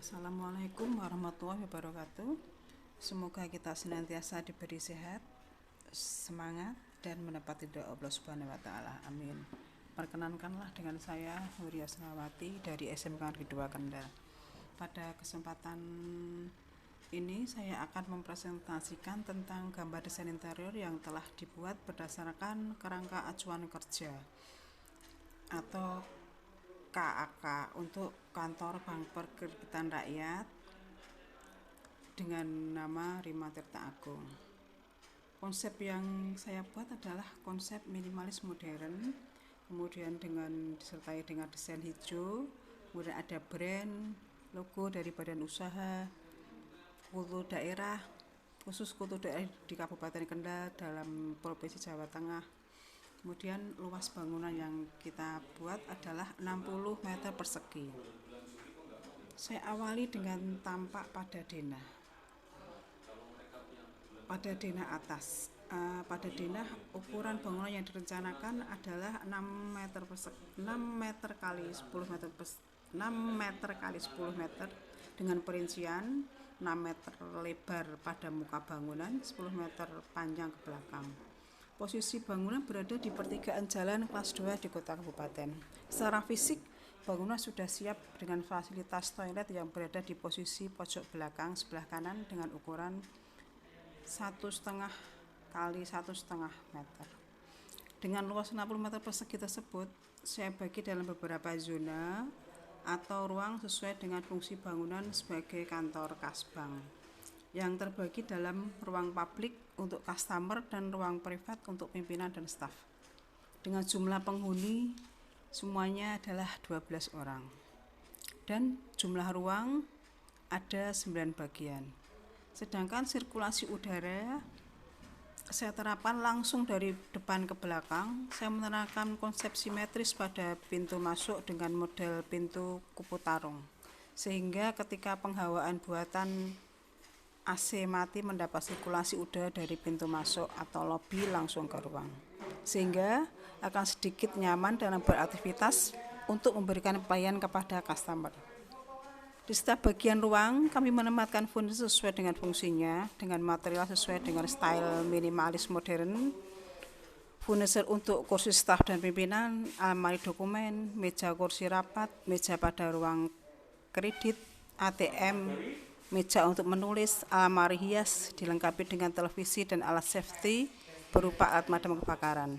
Assalamualaikum warahmatullahi wabarakatuh. Semoga kita senantiasa diberi sehat, semangat, dan mendapat ridho Allah Subhanahu wa Ta'ala. Amin. Perkenankanlah dengan saya Huria Senawati dari SMK Negeri 2 Kendal. Pada kesempatan ini saya akan mempresentasikan tentang gambar desain interior yang telah dibuat berdasarkan kerangka acuan kerja atau KAK untuk kantor Bank Perkreditan Rakyat dengan nama Rima Tirta Agung. Konsep yang saya buat adalah konsep minimalis modern, kemudian disertai dengan desain hijau, kemudian ada brand, logo dari badan usaha, kutu daerah, khusus kutu daerah di Kabupaten Kendal dalam Provinsi Jawa Tengah. Kemudian luas bangunan yang kita buat adalah 60 meter persegi. Saya awali dengan tampak pada denah. Pada denah atas, pada denah ukuran bangunan yang direncanakan adalah 6 meter kali 10 meter 6 meter kali 10 meter dengan perincian 6 meter lebar pada muka bangunan, 10 meter panjang ke belakang. Posisi bangunan berada di pertigaan jalan kelas 2 di kota kabupaten. Secara fisik, bangunan sudah siap dengan fasilitas toilet yang berada di posisi pojok belakang sebelah kanan dengan ukuran 1,5 kali 1,5 meter. Dengan luas 60 meter persegi tersebut, saya bagi dalam beberapa zona atau ruang sesuai dengan fungsi bangunan sebagai kantor Kasbank, yang terbagi dalam ruang publik untuk customer dan ruang privat untuk pimpinan dan staf. Dengan jumlah penghuni semuanya adalah 12 orang. Dan jumlah ruang ada 9 bagian. Sedangkan sirkulasi udara saya terapkan langsung dari depan ke belakang. Saya menerapkan konsep simetris pada pintu masuk dengan model pintu kupu tarung, sehingga ketika penghawaan buatan AC mati mendapat sirkulasi udara dari pintu masuk atau lobi langsung ke ruang, sehingga akan sedikit nyaman dalam beraktivitas untuk memberikan pelayanan kepada customer. Di setiap bagian ruang kami menempatkan furniture sesuai dengan fungsinya, dengan material sesuai dengan style minimalis modern. Furniture untuk kursi staf dan pimpinan, almari dokumen, meja kursi rapat, meja pada ruang kredit, ATM, meja untuk menulis, almari hias dilengkapi dengan televisi dan alat safety berupa alat pemadam kebakaran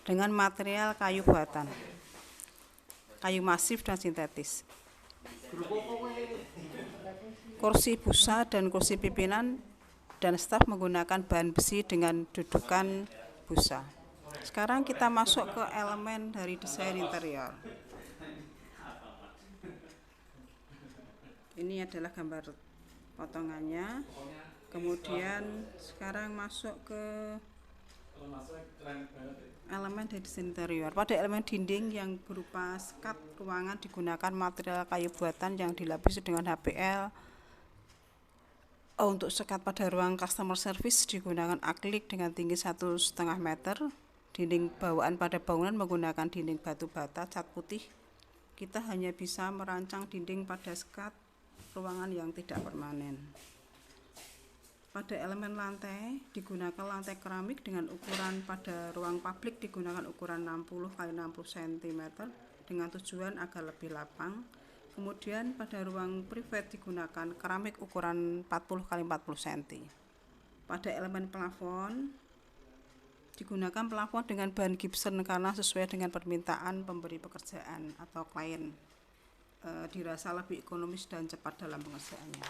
dengan material kayu buatan, kayu masif dan sintetis. Kursi busa dan kursi pimpinan dan staf menggunakan bahan besi dengan dudukan busa. Sekarang kita masuk ke elemen dari desain interior. Ini adalah gambar potongannya. Kemudian sekarang masuk ke elemen dari desain interior. Pada elemen dinding yang berupa sekat ruangan digunakan material kayu buatan yang dilapisi dengan HPL. Untuk sekat pada ruang customer service digunakan akrilik dengan tinggi 1,5 meter. Dinding bawaan pada bangunan menggunakan dinding batu bata cat putih. Kita hanya bisa merancang dinding pada sekat ruangan yang tidak permanen. Pada elemen lantai digunakan lantai keramik dengan ukuran pada ruang publik digunakan ukuran 60 x 60 cm dengan tujuan agar lebih lapang. Kemudian pada ruang privat digunakan keramik ukuran 40 x 40 cm. Pada elemen plafon digunakan plafon dengan bahan gypsum karena sesuai dengan permintaan pemberi pekerjaan atau klien. Dirasa lebih ekonomis dan cepat dalam pengerjaannya.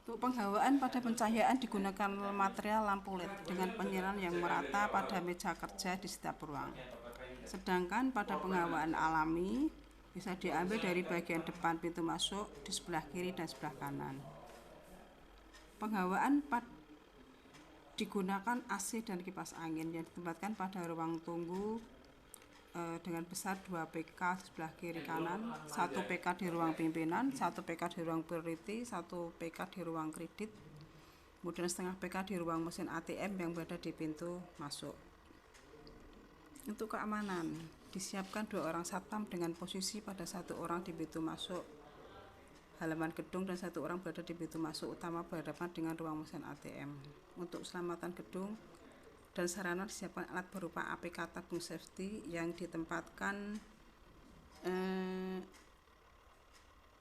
Untuk penghawaan pada pencahayaan digunakan material lampu LED dengan penyinaran yang merata pada meja kerja di setiap ruang. Sedangkan pada penghawaan alami bisa diambil dari bagian depan pintu masuk di sebelah kiri dan sebelah kanan. Penghawaan digunakan AC dan kipas angin yang ditempatkan pada ruang tunggu dengan besar 2 PK di sebelah kiri kanan, 1 PK di ruang pimpinan, 1 PK di ruang priority, 1 PK di ruang kredit, kemudian setengah PK di ruang mesin ATM yang berada di pintu masuk. Untuk keamanan, di Disiapkan 2 orang satpam dengan posisi pada 1 orang di pintu masuk halaman gedung dan 1 orang berada di pintu masuk utama berhadapan dengan ruang mesin ATM. Untuk keselamatan gedung dan sarana disiapkan alat berupa APK tabung safety yang ditempatkan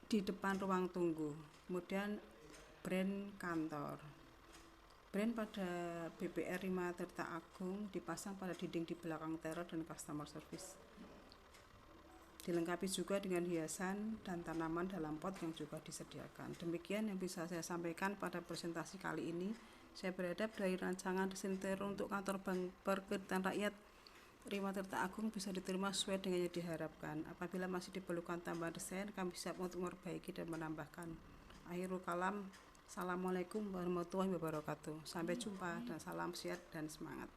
di depan ruang tunggu. Kemudian brand kantor. Brand pada BPR 5 Tirta Agung dipasang pada dinding di belakang teller dan customer service. Dilengkapi juga dengan hiasan dan tanaman dalam pot yang juga disediakan. Demikian yang bisa saya sampaikan pada presentasi kali ini. Saya berharap dari rancangan desain interior untuk kantor Bank Perkreditan Rakyat 5 Tirta Agung bisa diterima sesuai dengan yang diharapkan. Apabila masih diperlukan tambahan desain, kami siap untuk memperbaiki dan menambahkan. Akhirul kalam. Assalamualaikum warahmatullahi wabarakatuh. Sampai jumpa dan salam sehat dan semangat.